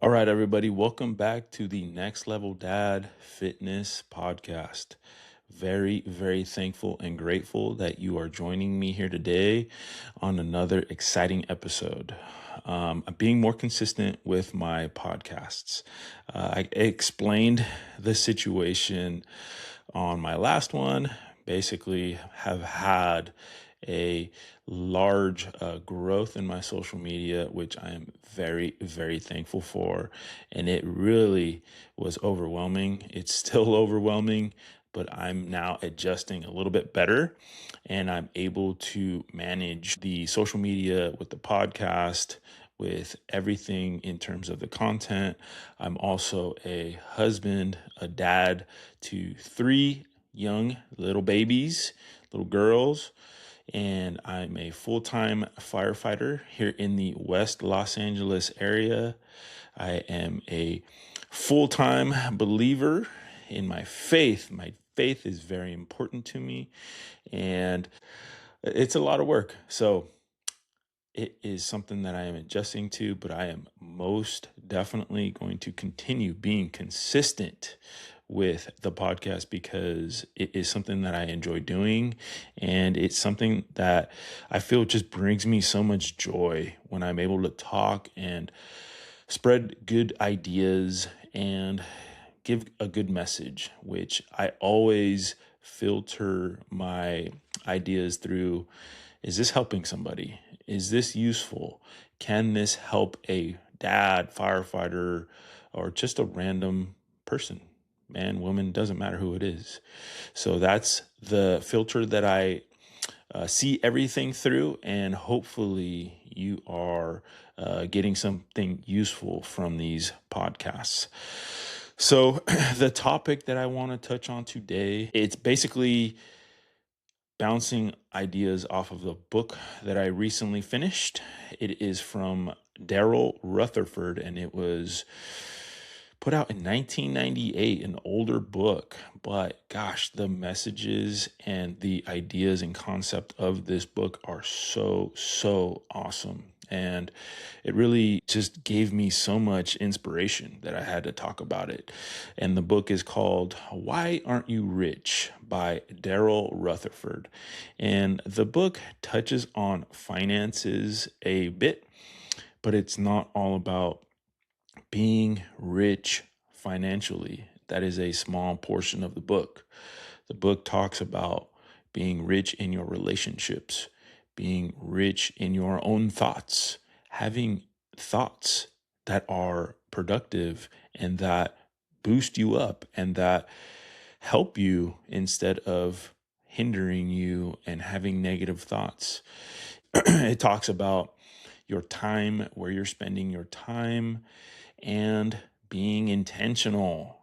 All right, everybody, welcome back to the Next Level Dad Fitness Podcast. Very, very thankful and grateful that you are joining me here today on another exciting episode. I'm being more consistent with my podcasts. I explained the situation on my last one. Basically, have had a large growth in my social media, which I am very, very thankful for. And it really was overwhelming. It's still overwhelming, but I'm now adjusting a little bit better. And I'm able to manage the social media with the podcast, with everything in terms of the content. I'm also a husband, a dad to three young little babies, little girls, and I'm a full-time firefighter here in the West Los Angeles area. I am a full-time believer in my faith. My faith is very important to me, and it's a lot of work. So it is something that I am adjusting to, but I am most definitely going to continue being consistent with the podcast because it is something that I enjoy doing. And it's something that I feel just brings me so much joy when I'm able to talk and spread good ideas and give a good message, which I always filter my ideas through. Is this helping somebody? Is this useful? Can this help a dad, firefighter, or just a random person? Man, woman, doesn't matter who it is. So that's the filter that I see everything through, and hopefully you are getting something useful from these podcasts. So the topic that I want to touch on today, it's basically bouncing ideas off of the book that I recently finished. It is from Daryl Rutherford, and it was put out in 1998, an older book. But gosh, the messages and the ideas and concept of this book are so awesome. And it really just gave me so much inspiration that I had to talk about it. And the book is called Why Aren't You Rich by Daryl Rutherford. And the book touches on finances a bit, but it's not all about being rich financially. That is a small portion of the book. The book talks about being rich in your relationships, being rich in your own thoughts, having thoughts that are productive and that boost you up and that help you instead of hindering you and having negative thoughts. It talks about your time, where you're spending your time, and being intentional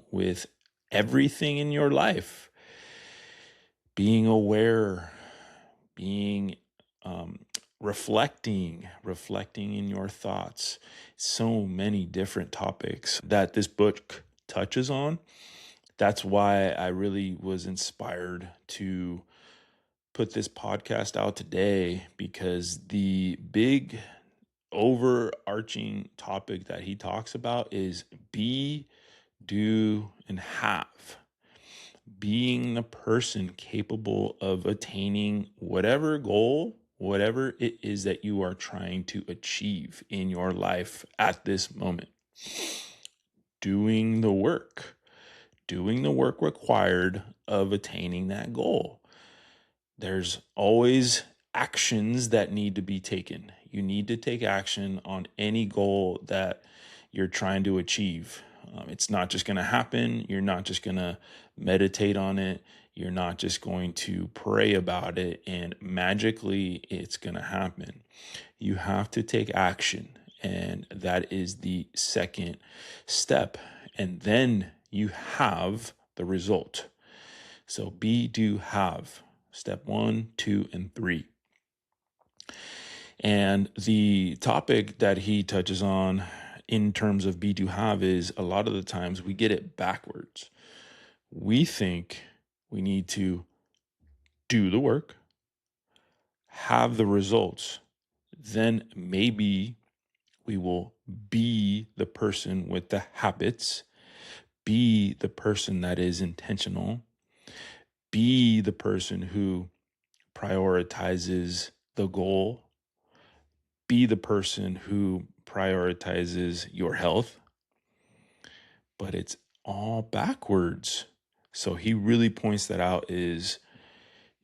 with everything in your life, being aware, being reflecting in your thoughts. So many different topics that this book touches on. That's why I really was inspired to put this podcast out today, because the big overarching topic that he talks about is be, do, and have. Being the person capable of attaining whatever goal, whatever it is that you are trying to achieve in your life at this moment. Doing the work required of attaining that goal. There's always actions that need to be taken. You need to take action on any goal that you're trying to achieve. It's not just going to happen. You're not just going to meditate on it. You're not just going to pray about it and magically it's going to happen. You have to take action. And that is the second step. And then you have the result. So be, do, have. Step 1, 2, and 3. And the topic that he touches on in terms of be, do, have is a lot of the times we get it backwards. We think we need to do the work, have the results, then maybe we will be the person with the habits, be the person that is intentional, be the person who prioritizes the goal, be the person who prioritizes your health, but it's all backwards. So he really points that out is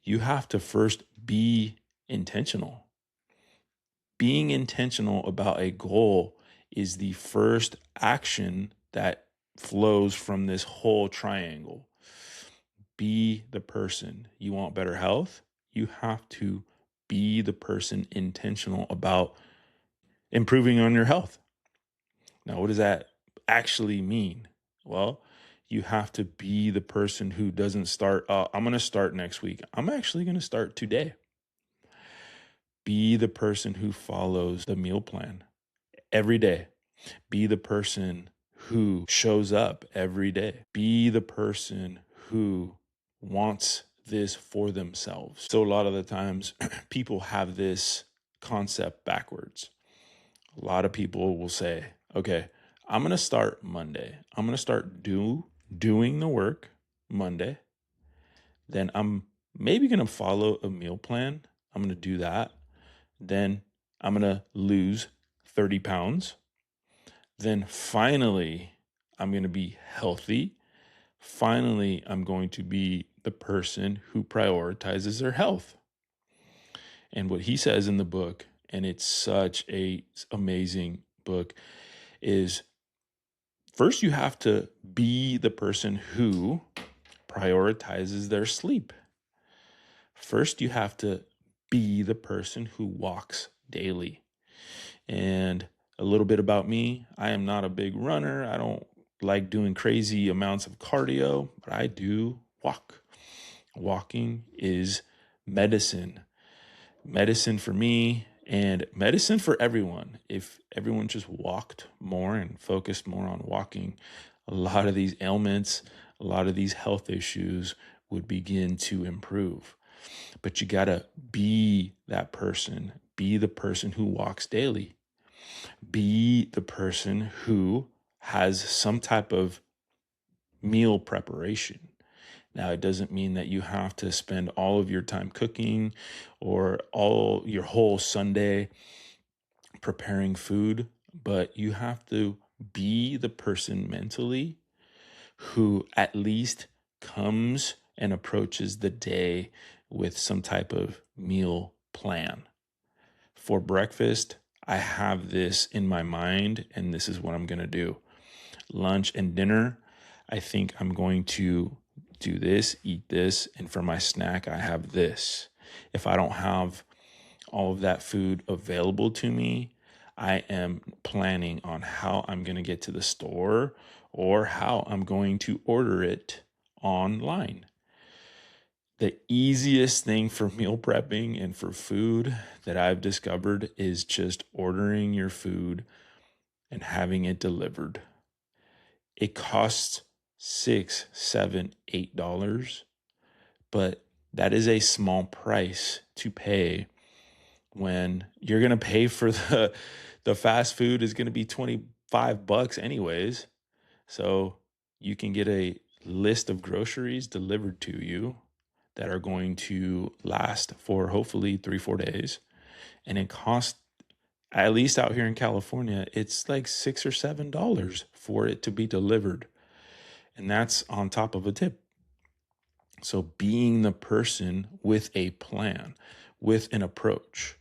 you have to first be intentional. Being intentional about a goal is the first action that flows from this whole triangle. Be the person. You want better health? You have to be the person intentional about improving on your health. Now, what does that actually mean? Well, you have to be the person who doesn't start, I'm going to start next week. I'm actually going to start today. Be the person who follows the meal plan every day. Be the person who shows up every day. Be the person who wants this for themselves. So a lot of the times people have this concept backwards. A lot of people will say, okay, I'm going to start Monday. I'm going to start doing the work Monday. Then I'm maybe going to follow a meal plan. I'm going to do that. Then I'm going to lose 30 pounds. Then finally, I'm going to be healthy. Finally, I'm going to be the person who prioritizes their health. And what he says in the book, and it's such a amazing book, is first you have to be the person who prioritizes their sleep. First, you have to be the person who walks daily. And a little bit about me, I am not a big runner. I don't like doing crazy amounts of cardio, but I do walk. Walking is medicine. Medicine for me and medicine for everyone. If everyone just walked more and focused more on walking, a lot of these ailments, a lot of these health issues would begin to improve. But you got to be that person. Be the person who walks daily. Be the person who has some type of meal preparation. Now, it doesn't mean that you have to spend all of your time cooking or all your whole Sunday preparing food, but you have to be the person mentally who at least comes and approaches the day with some type of meal plan. For breakfast, I have this in my mind, and this is what I'm going to do. Lunch and dinner, I think I'm going to do this, eat this, and for my snack, I have this. If I don't have all of that food available to me, I am planning on how I'm going to get to the store or how I'm going to order it online. The easiest thing for meal prepping and for food that I've discovered is just ordering your food and having it delivered. It costs $6, $7, $8, but that is a small price to pay when you're going to pay for the fast food is going to be $25 anyways. So you can get a list of groceries delivered to you that are going to last for hopefully 3-4 days. And it costs, at least out here in California, it's like $6 or $7 for it to be delivered. And that's on top of a tip. So being the person with a plan, with an approach,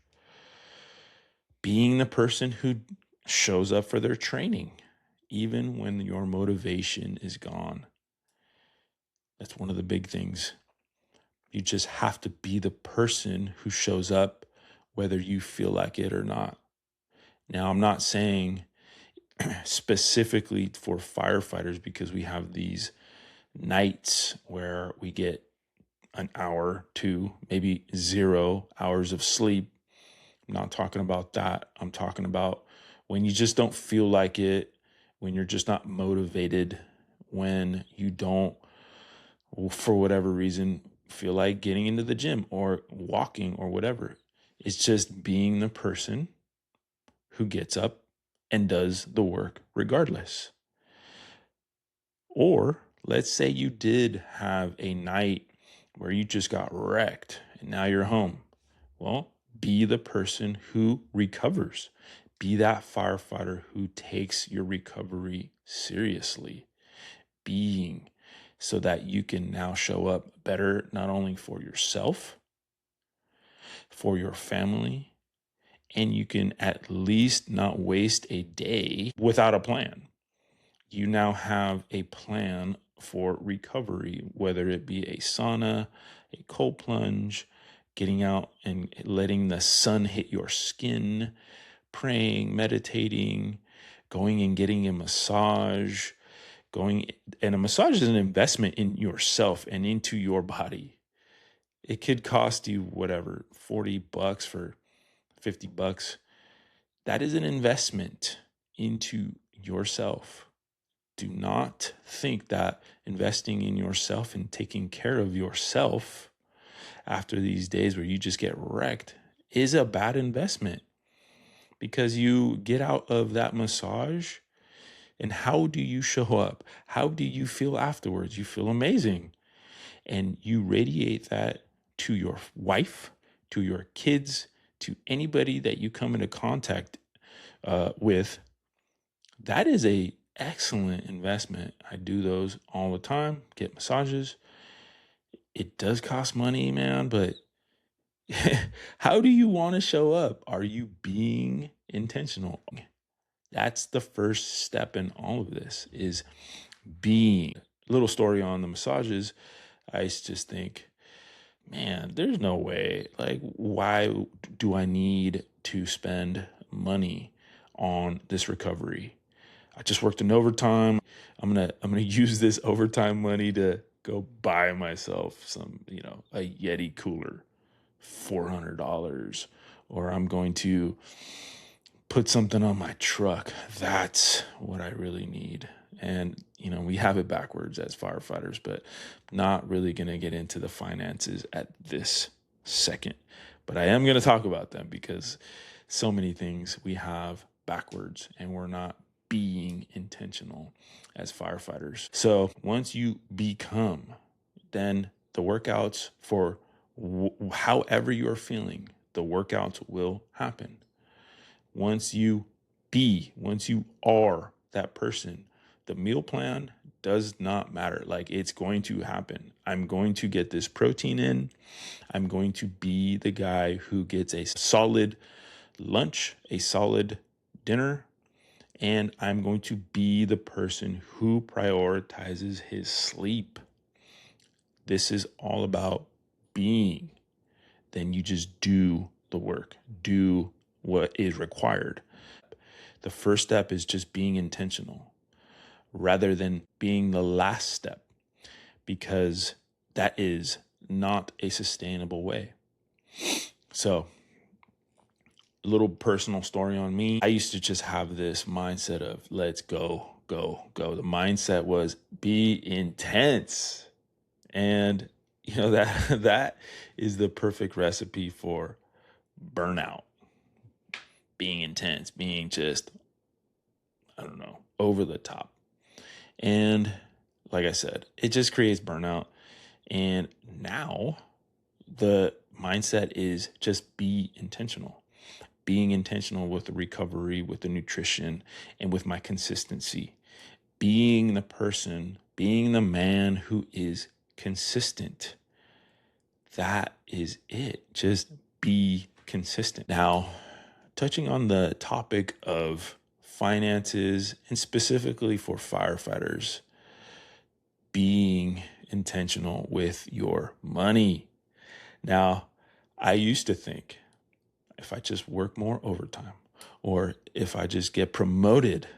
being the person who shows up for their training, even when your motivation is gone. That's one of the big things. You just have to be the person who shows up whether you feel like it or not. Now, I'm not saying specifically for firefighters because we have these nights where we get an hour, 2, maybe 0 hours of sleep. I'm not talking about that. I'm talking about when you just don't feel like it, when you're just not motivated, when you don't, for whatever reason, feel like getting into the gym or walking or whatever. It's just being the person who gets up and does the work regardless. Or let's say you did have a night where you just got wrecked and now you're home. Well, be the person who recovers. Be that firefighter who takes your recovery seriously. Being so that you can now show up better, not only for yourself, for your family, and you can at least not waste a day without a plan. You now have a plan for recovery, whether it be a sauna, a cold plunge, getting out and letting the sun hit your skin, praying, meditating, going and getting a massage, and a massage is an investment in yourself and into your body. It could cost you whatever, $40 for $50. That is an investment into yourself. Do not think that investing in yourself and taking care of yourself after these days where you just get wrecked is a bad investment, because you get out of that massage and how do you show up? How do you feel afterwards? You feel amazing, and you radiate that to your wife, to your kids, to anybody that you come into contact with. That is a excellent investment. I do those all the time, get massages. It does cost money, man, but how do you want to show up? Are you being intentional? That's the first step in all of this, is being. Little story on the massages. I just think, man, there's no way. Like, why do I need to spend money on this recovery? I just worked an overtime. I'm gonna use this overtime money to go buy myself some, a Yeti cooler, $400, or I'm going to put something on my truck. That's what I really need. And, we have it backwards as firefighters, but not really going to get into the finances at this second. But I am going to talk about them, because so many things we have backwards and we're not being intentional as firefighters. So once you become, then the workouts for however you're feeling, the workouts will happen. Once you are that person, the meal plan does not matter. Like, it's going to happen. I'm going to get this protein in. I'm going to be the guy who gets a solid lunch, a solid dinner, and I'm going to be the person who prioritizes his sleep. This is all about being. Then you just do the work, do what is required. The first step is just being intentional rather than being the last step, because that is not a sustainable way. So, a little personal story on me. I used to just have this mindset of let's go, go, go. The mindset was be intense. And that that is the perfect recipe for burnout. Being intense, being just, I don't know, over the top. And like I said, it just creates burnout. And now the mindset is just be intentional. Being intentional with the recovery, with the nutrition, and with my consistency. Being the person, being the man who is consistent. That is it. Just be consistent. Now, touching on the topic of finances, and specifically for firefighters, being intentional with your money. Now, I used to think if I just work more overtime, or if I just get promoted,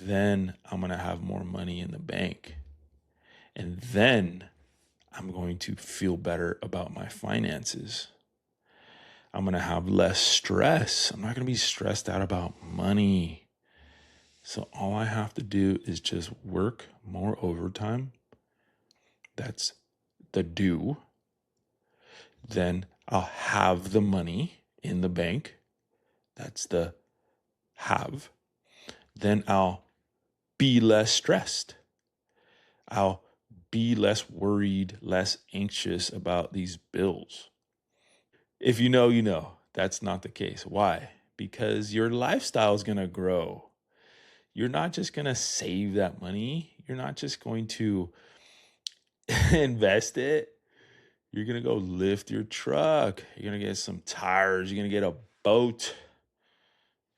then I'm going to have more money in the bank. And then I'm going to feel better about my finances. I'm going to have less stress. I'm not going to be stressed out about money. So all I have to do is just work more overtime. That's the do. Then I'll have the money in the bank. That's the have, then I'll be less stressed. I'll be less worried, less anxious about these bills. If you know, you know. That's not the case. Why? Because your lifestyle is going to grow. You're not just going to save that money. You're not just going to invest it. You're going to go lift your truck. You're going to get some tires. You're going to get a boat,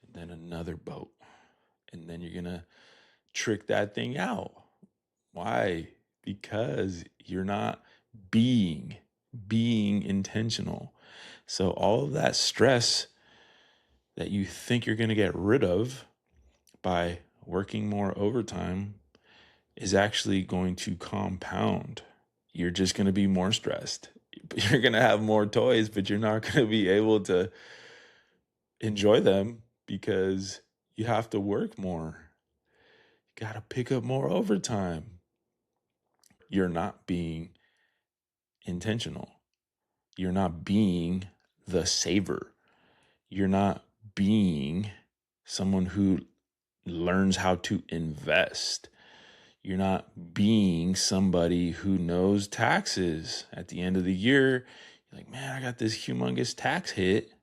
and then another boat. And then you're going to trick that thing out. Why? Because you're not being intentional. So all of that stress that you think you're going to get rid of by working more overtime is actually going to compound. You're just going to be more stressed. You're going to have more toys, but you're not going to be able to enjoy them because you have to work more. You got to pick up more overtime. You're not being intentional. You're not being the saver. You're not being someone who learns how to invest. You're not being somebody who knows taxes. At the end of the year, you're like, man, I got this humongous tax hit.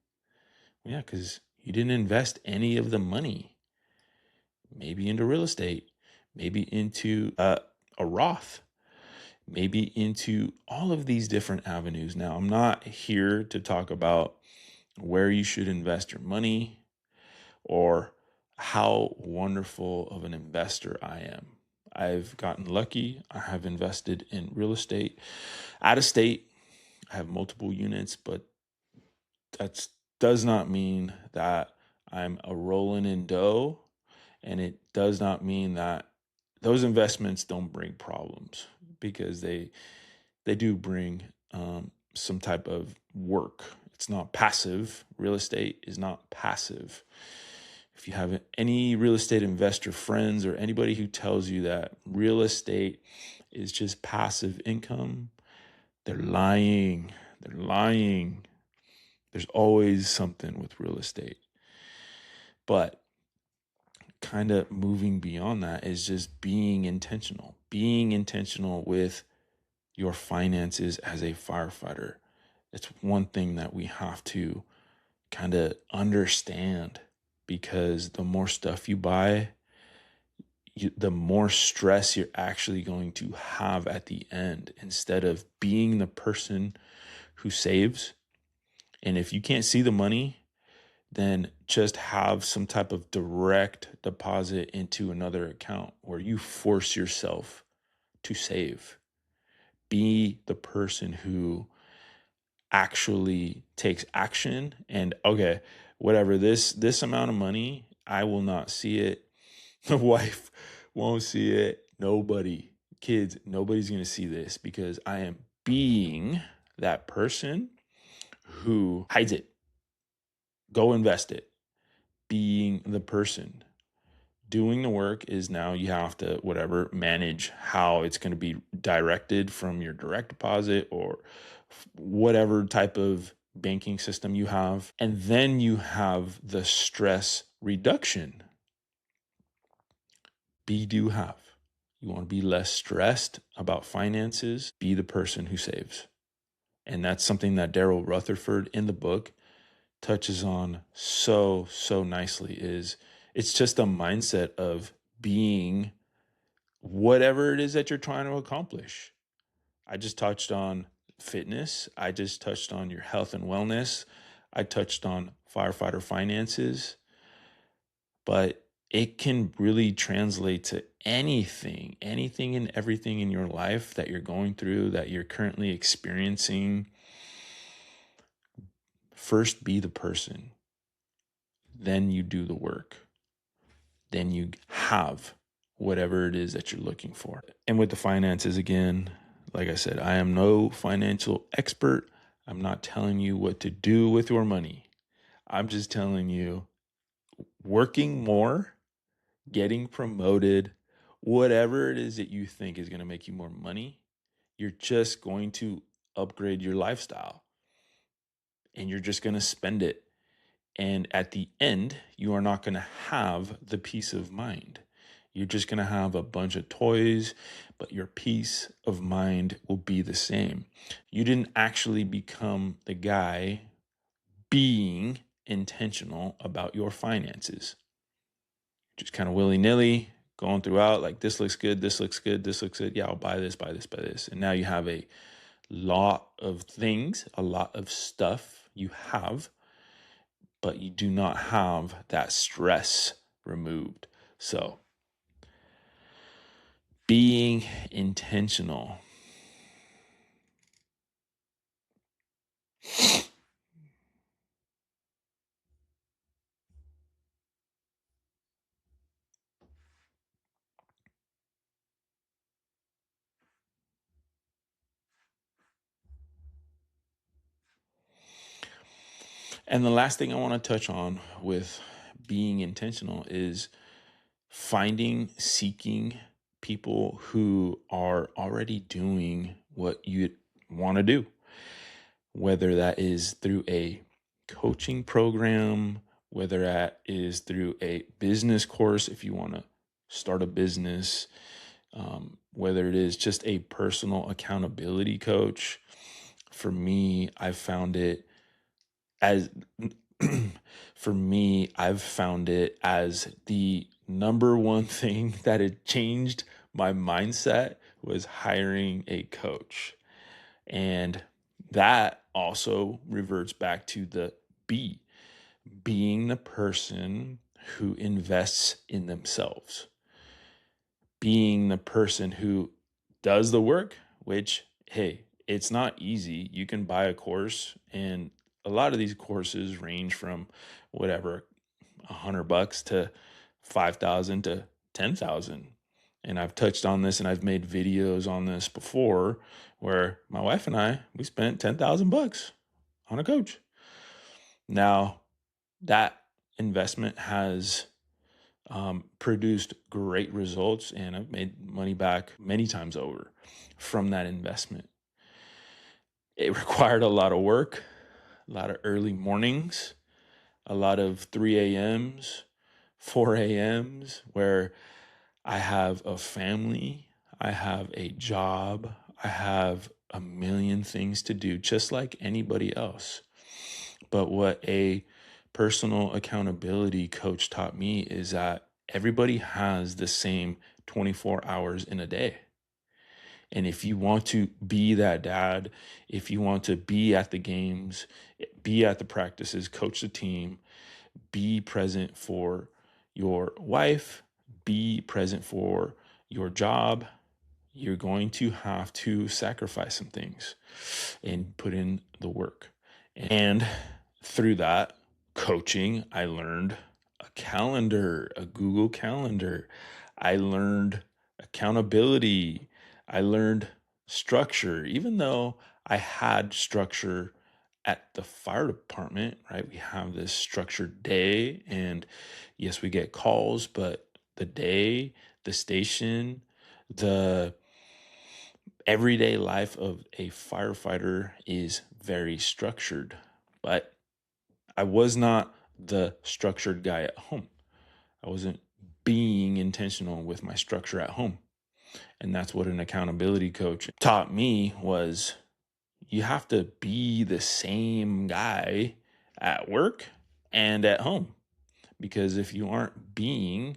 Yeah, because you didn't invest any of the money. Maybe into real estate, maybe into a Roth, maybe into all of these different avenues. Now, I'm not here to talk about where you should invest your money or how wonderful of an investor I am. I've gotten lucky. I have invested in real estate out of state. I have multiple units, but that does not mean that I'm a rolling in dough. And it does not mean that those investments don't bring problems, because they do bring some type of work. It's not passive. Real estate is not passive. If you have any real estate investor friends or anybody who tells you that real estate is just passive income, they're lying. They're lying. There's always something with real estate. But kind of moving beyond that is just being intentional with your finances as a firefighter. It's one thing that we have to kind of understand, because the more stuff you buy, the more stress you're actually going to have at the end, instead of being the person who saves. And if you can't see the money, then just have some type of direct deposit into another account where you force yourself to save. Be the person who actually takes action, and okay, whatever, this amount of money, I will not see it. The wife won't see it. Nobody, kids, nobody's going to see this, because I am being that person who hides it. Go invest it. Being the person. Doing the work is now you have to whatever manage how it's going to be directed from your direct deposit or whatever type of banking system you have. And then you have the stress reduction. Do have. You want to be less stressed about finances, be the person who saves. And that's something that Daryl Rutherford in the book touches on so nicely. Is it's just a mindset of being whatever it is that you're trying to accomplish. I just touched on fitness. I just touched on your health and wellness. I touched on firefighter finances, but it can really translate to anything and everything in your life that you're going through, that you're currently experiencing. First, be the person. Then you do the work. Then you have whatever it is that you're looking for. And with the finances, again, like I said, I am no financial expert. I'm not telling you what to do with your money. I'm just telling you, working more, getting promoted, whatever it is that you think is going to make you more money, you're just going to upgrade your lifestyle, and you're just going to spend it. And at the end, you are not going to have the peace of mind. You're just going to have a bunch of toys, but your peace of mind will be the same. You didn't actually become the guy being intentional about your finances. Just kind of willy-nilly going throughout, like, this looks good, this looks good, this looks good. Yeah, I'll buy this, buy this, buy this. And now you have a lot of things, a lot of stuff you have, but you do not have that stress removed. So being intentional. And the last thing I want to touch on with being intentional is seeking people who are already doing what you want to do, whether that is through a coaching program, whether that is through a business course, if you want to start a business, whether it is just a personal accountability coach. For me, I've found it as the number one thing that had changed my mindset was hiring a coach. And that also reverts back to the being the person who invests in themselves, being the person who does the work, which, hey, it's not easy. You can buy a course, and a lot of these courses range from whatever, $100 to 5,000 to 10,000. And I've touched on this and I've made videos on this before where my wife and we spent $10,000 on a coach. Now, that investment has produced great results, and I've made money back many times over from that investment. It required a lot of work, a lot of early mornings, a lot of 3 a.m.s, 4 a.m.s, where I have a family, I have a job, I have a million things to do, just like anybody else. But what a personal accountability coach taught me is that everybody has the same 24 hours in a day. And if you want to be that dad, if you want to be at the games, be at the practices, coach the team, be present for your wife, be present for your job, you're going to have to sacrifice some things and put in the work. And through that coaching, I learned a calendar, a Google Calendar. I learned accountability. I learned structure, even though I had structure at the fire department, right? We have this structured day, and yes, we get calls, but the day, the station, the everyday life of a firefighter is very structured. But I was not the structured guy at home. I wasn't being intentional with my structure at home. And that's what an accountability coach taught me was you have to be the same guy at work and at home. Because if you aren't being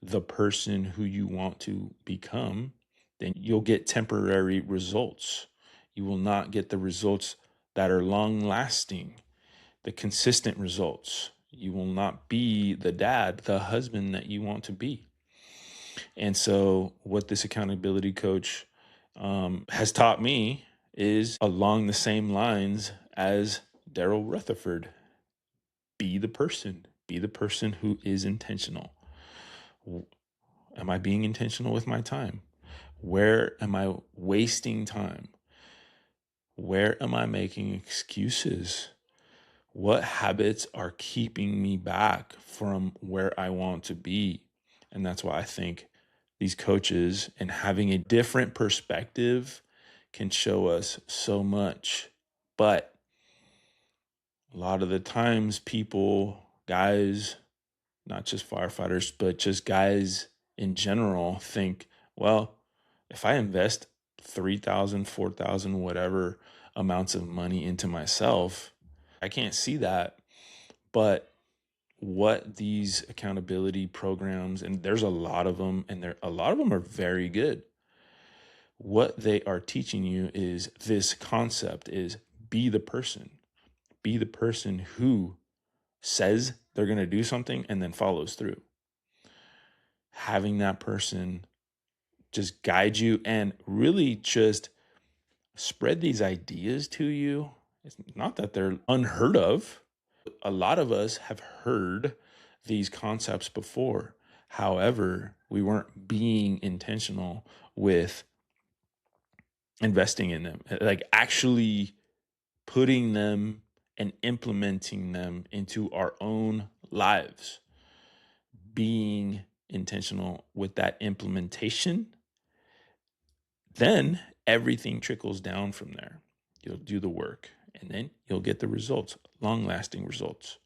the person who you want to become, then you'll get temporary results. You will not get the results that are long lasting, the consistent results. You will not be the dad, the husband that you want to be. And so, what this accountability coach has taught me is along the same lines as Daryl Rutherford: be the person who is intentional. Am I being intentional with my time? Where am I wasting time? Where am I making excuses? What habits are keeping me back from where I want to be? And that's why I think these coaches and having a different perspective can show us so much. But A lot of the times people, guys, not just firefighters, but just guys in general think, well, if I invest 3,000, 4,000, whatever amounts of money into myself, I can't see that. But what these accountability programs, and there's a lot of them, and a lot of them are very good. What they are teaching you is this concept is be the person. Be the person who says they're going to do something and then follows through. Having that person just guide you and really just spread these ideas to you. It's not that they're unheard of. A lot of us have heard these concepts before. However, we weren't being intentional with investing in them, like actually putting them and implementing them into our own lives. Being intentional with that implementation, then everything trickles down from there. You'll do the work and then you'll get the results, long-lasting results.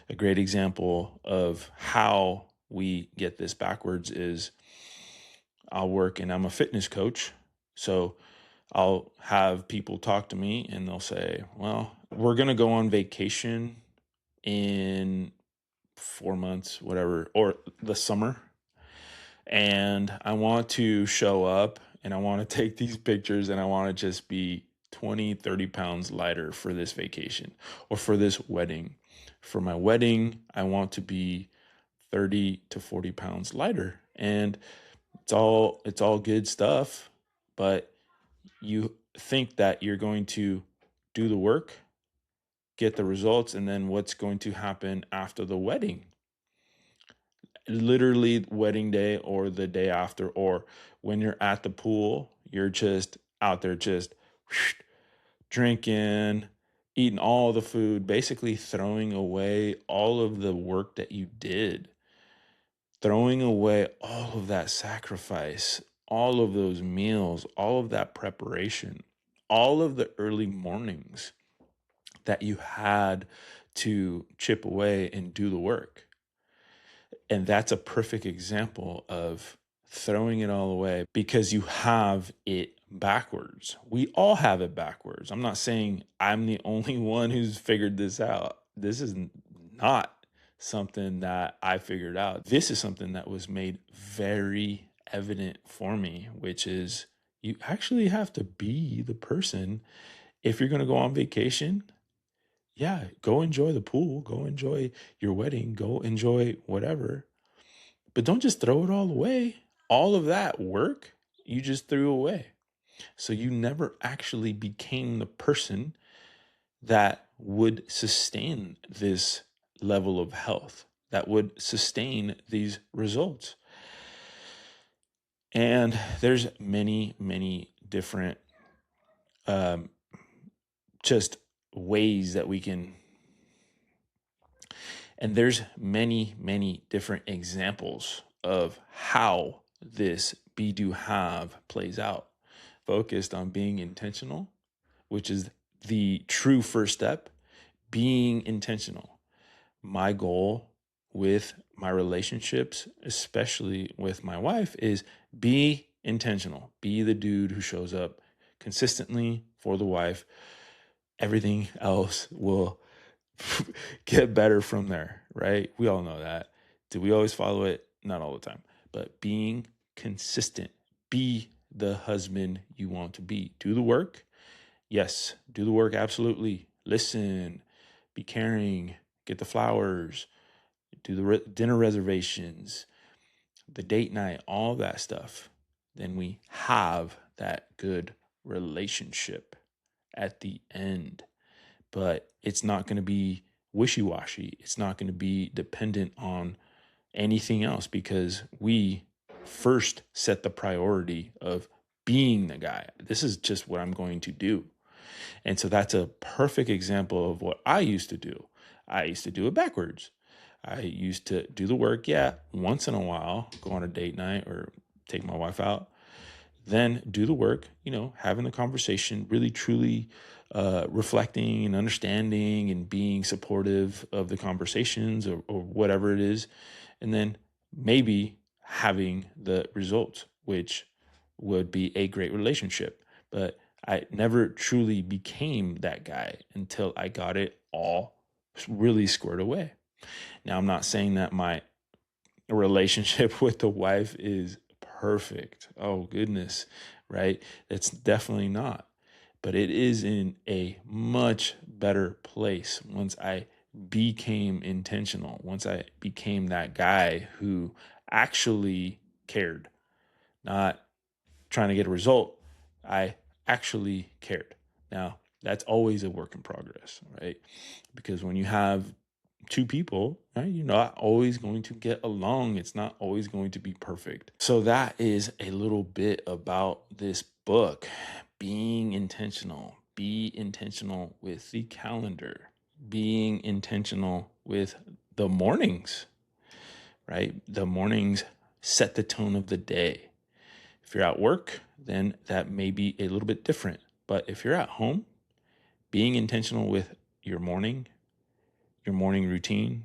A great example of how we get this backwards is I'll work, and I'm a fitness coach. So I'll have people talk to me and they'll say, well, we're going to go on vacation in 4 months, whatever, or the summer. And I want to show up and I want to take these pictures and I want to just be 20, 30 pounds lighter for this vacation or for this wedding. For my wedding, I want to be 30 to 40 pounds lighter. And it's all good stuff, but you think that you're going to do the work, get the results, and then what's going to happen after the wedding? Literally wedding day or the day after, or when you're at the pool, you're just out there just drinking, eating all the food, basically throwing away all of the work that you did, throwing away all of that sacrifice, all of those meals, all of that preparation, all of the early mornings that you had to chip away and do the work. And that's a perfect example of throwing it all away because you have it backwards. We all have it backwards. I'm not saying I'm the only one who's figured this out. This is not something that I figured out. This is something that was made very evident for me, which is you actually have to be the person. If you're going to go on vacation, yeah, go enjoy the pool, go enjoy your wedding, go enjoy whatever. But don't just throw it all away. All of that work you just threw away. So you never actually became the person that would sustain this level of health, that would sustain these results. And there's many, many different just ways that we can, and there's many, many different examples of how this be do have plays out. Focused on being intentional, which is the true first step, being intentional. My goal with my relationships, especially with my wife, is be intentional. Be the dude who shows up consistently for the wife. Everything else will get better from there, right? We all know that. Do we always follow it? Not all the time, but being consistent. Be the husband you want to be. Do the work. Yes, do the work. Absolutely. Listen, be caring, get the flowers, do the dinner reservations, the date night, all that stuff. Then we have that good relationship at the end. But it's not going to be wishy-washy. It's not going to be dependent on anything else because we first set the priority of being the guy. This is just what I'm going to do. And so that's a perfect example of what I used to do. I used to do it backwards. I used to do the work, yeah, once in a while, go on a date night or take my wife out. Then do the work, having the conversation, really truly reflecting and understanding and being supportive of the conversations or whatever it is. And then maybe having the results, which would be a great relationship. But I never truly became that guy until I got it all really squared away. Now, I'm not saying that my relationship with the wife is perfect. Oh, goodness, right? It's definitely not. But it is in a much better place once I became intentional, once I became that guy who actually cared, not trying to get a result. I actually cared. Now, that's always a work in progress, right? Because when you have two people, right, you're not always going to get along. It's not always going to be perfect. So that is a little bit about this book. Being intentional. Be intentional with the calendar. Being intentional with the mornings, right? The mornings set the tone of the day. If you're at work, then that may be a little bit different. But if you're at home, being intentional with your morning routine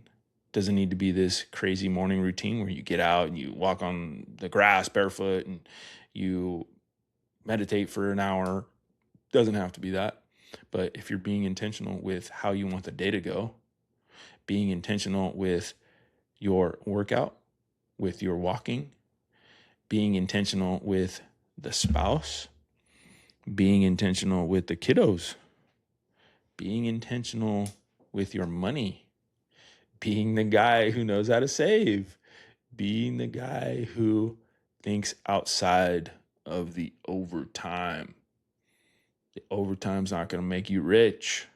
doesn't need to be this crazy morning routine where you get out and you walk on the grass barefoot and you meditate for an hour. Doesn't have to be that. But if you're being intentional with how you want the day to go, being intentional with your workout, with your walking, being intentional with the spouse, being intentional with the kiddos, being intentional with your money, being the guy who knows how to save, being the guy who thinks outside of the overtime. The overtime's not going to make you rich.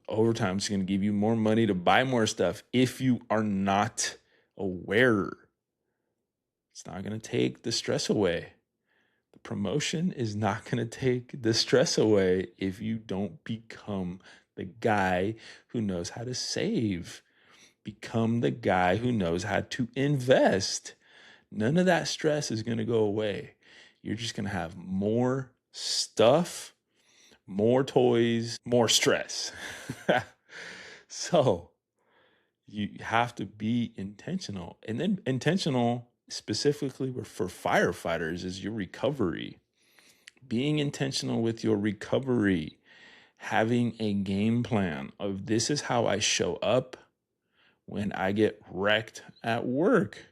Overtime's going to give you more money to buy more stuff if you are not aware. It's not going to take the stress away. The promotion is not going to take the stress away if you don't become the guy who knows how to save. Become the guy who knows how to invest. None of that stress is going to go away. You're just going to have more stuff, more toys, more stress. So you have to be intentional. And then intentional specifically for firefighters is your recovery. Being intentional with your recovery, having a game plan of this is how I show up when I get wrecked at work,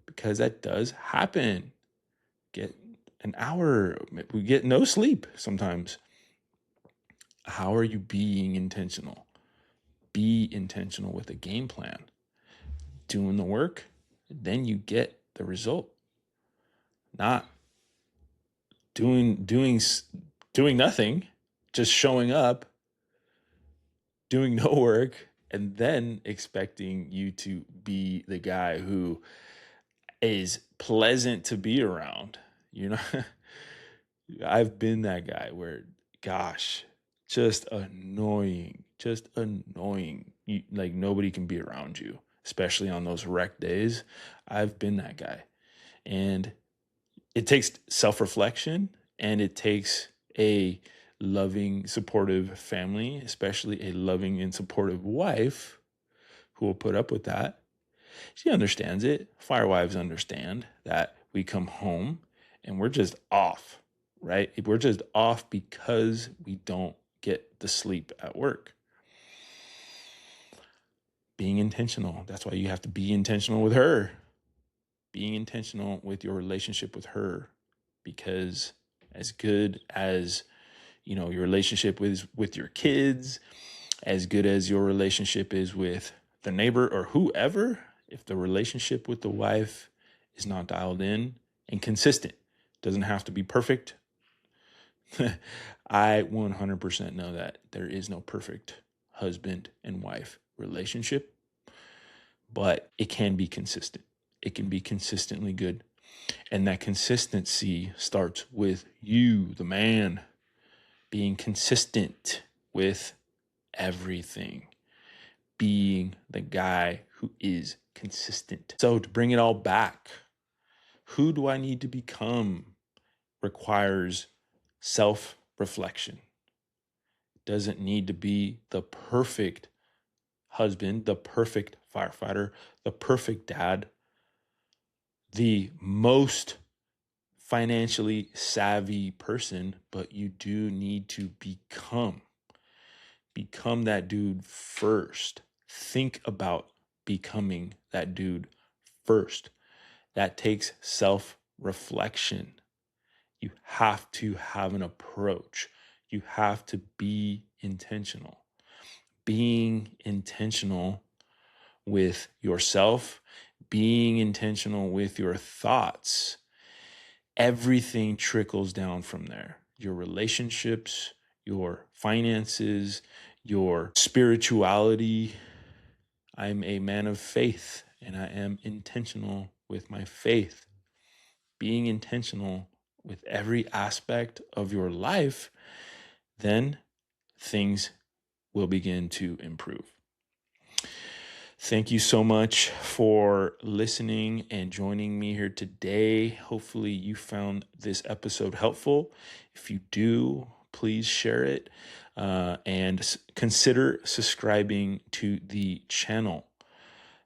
because that does happen. Get an hour, we get no sleep sometimes. How are you being intentional? Be intentional with a game plan. Doing the work, then you get the result. Not doing nothing, just showing up, doing no work, and then expecting you to be the guy who is pleasant to be around. You know, I've been that guy where, gosh, just annoying, just annoying. Like nobody can be around you, especially on those wreck days. I've been that guy. And it takes self-reflection and it takes a loving, supportive family, especially a loving and supportive wife who will put up with that. She understands it. Firewives understand that we come home and we're just off, right? We're just off because we don't get the sleep at work. Being intentional. That's why you have to be intentional with her. Being intentional with your relationship with her, because as good as your relationship with your kids, as good as your relationship is with the neighbor or whoever, if the relationship with the wife is not dialed in and consistent, doesn't have to be perfect. I 100% know that there is no perfect husband and wife relationship, but it can be consistent. It can be consistently good. And that consistency starts with you, the man, being consistent with everything, being the guy who is consistent. So to bring it all back, who do I need to become? requires self-reflection. It doesn't need to be the perfect husband, the perfect firefighter, the perfect dad, the most financially savvy person, but you do need to become that dude first. Think about becoming that dude first. That takes self-reflection. You have to have an approach. You have to be intentional. Being intentional with yourself, being intentional with your thoughts, everything trickles down from there. Your relationships, your finances, your spirituality. I'm a man of faith and I am intentional with my faith. Being intentional with every aspect of your life, then things will begin to improve. Thank you so much for listening and joining me here today. Hopefully you found this episode helpful. If you do, please share it and consider subscribing to the channel.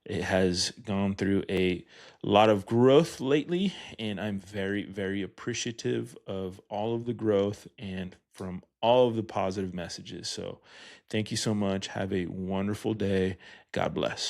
It has gone through a lot of growth lately, and I'm very, very appreciative of all of the growth and from all of the positive messages. So thank you so much. Have a wonderful day. God bless.